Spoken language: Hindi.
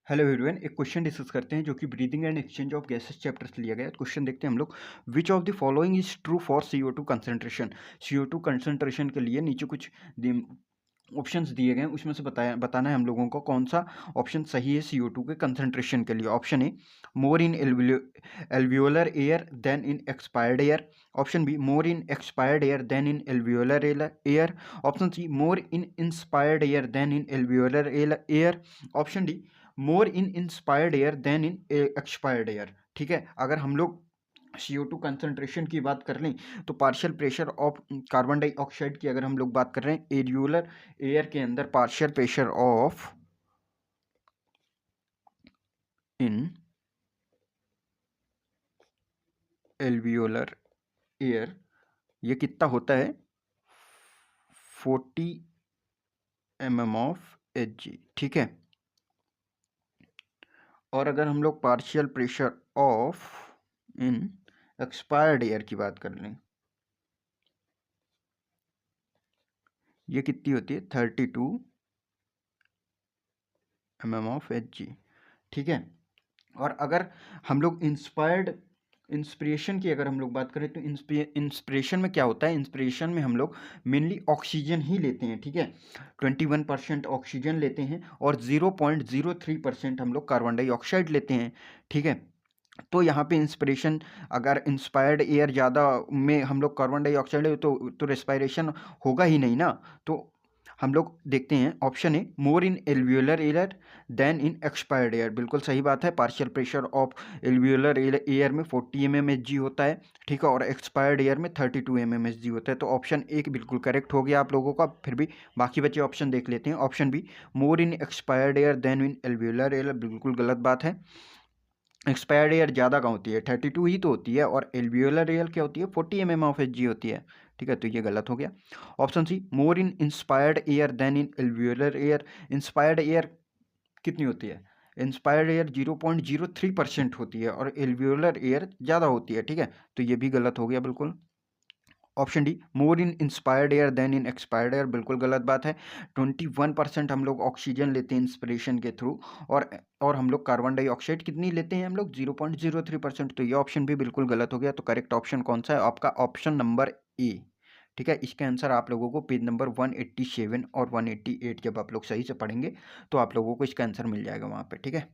हेलो एवरीवन, एक क्वेश्चन डिस्कस करते हैं जो कि breathing and exchange of gases chapter से लिया गया है। क्वेश्चन देखते हैं हम लोग। Which of the following is true for CO2 concentration. CO2 concentration के लिए नीचे कुछ ऑप्शंस दिए गए हैं, उसमें से बताना है हम लोगों को कौन सा ऑप्शन सही है CO2 के कंसंट्रेशन के लिए। Option A, more in alveolar air than in expired air. Option B, more in expired air than in alveolar air. Option C, more in inspired air than in alveolar air. Option D, more in inspired air than in expired air. ठीक है, अगर हम लोग CO2 कंसंट्रेशन की बात कर लें तो partial pressure of carbon dioxide की अगर हम लोग बात कर रहे हैं, एल्वियोलर एयर के अंदर partial pressure of in alveolar air ये कितना होता है, 40 mm ऑफ Hg। ठीक है, और अगर हम लोग partial pressure of in expired air की बात कर लें, ये कितनी होती है, 32 mm ऑफ Hg। ठीक है, और अगर हम लोग इंस्पिरेशन की अगर हम लोग बात करें तो इंस्पिरेशन में क्या होता है, इंस्पिरेशन में हम लोग मेनली ऑक्सीजन ही लेते हैं। ठीक है, 21% ऑक्सीजन लेते हैं और 0.03% हम लोग कार्बन डाइऑक्साइड लेते हैं। ठीक है, तो यहाँ पे इंस्पिरेशन, अगर इंस्पायर्ड एयर ज़्यादा में हम लोग कार्बन डाइऑक्साइड तो रेस्पायरेशन होगा ही नहीं ना। तो हम लोग देखते हैं option A, more in alveolar air than in expired air. बिल्कुल सही बात है, partial pressure of alveolar air में 40 mmHg होता है। ठीक है, और एक्सपायर्ड एयर में 32 mmHg होता है। तो ऑप्शन ए बिल्कुल करेक्ट हो गया आप लोगों का। फिर भी बाकी बचे ऑप्शन देख लेते हैं। Option B, more in expired air than in alveolar air, बिल्कुल गलत बात है। एक्सपायर्ड एयर ज़्यादा कहाँ होती है, 32 ही तो होती है, और एल्वियोलर एयर क्या होती है, 40 mm ऑफ Hg होती है। ठीक है, तो ये गलत हो गया। Option C, more in inspired air than in alveolar air. Inspired air कितनी होती है, इंस्पायर्ड एयर 0.03% होती है और एल्वियोलर एयर ज़्यादा होती है। ठीक है, तो ये भी गलत हो गया बिल्कुल। Option D, more in inspired air than in expired air, बिल्कुल गलत बात है। 21% हम लोग ऑक्सीजन लेते हैं इंस्पिरेशन के थ्रू, और हम लोग कार्बन डाइऑक्साइड कितनी लेते हैं, हम लोग 0.03%। तो ये ऑप्शन भी बिल्कुल गलत हो गया। तो करेक्ट ऑप्शन कौन सा है आपका, ऑप्शन नंबर ए। ठीक है, इसके आंसर आप लोगों को पेज नंबर 187 और 188 जब आप लोग सही से पढ़ेंगे तो आप लोगों को इसका आंसर मिल जाएगा वहाँ पे। ठीक है।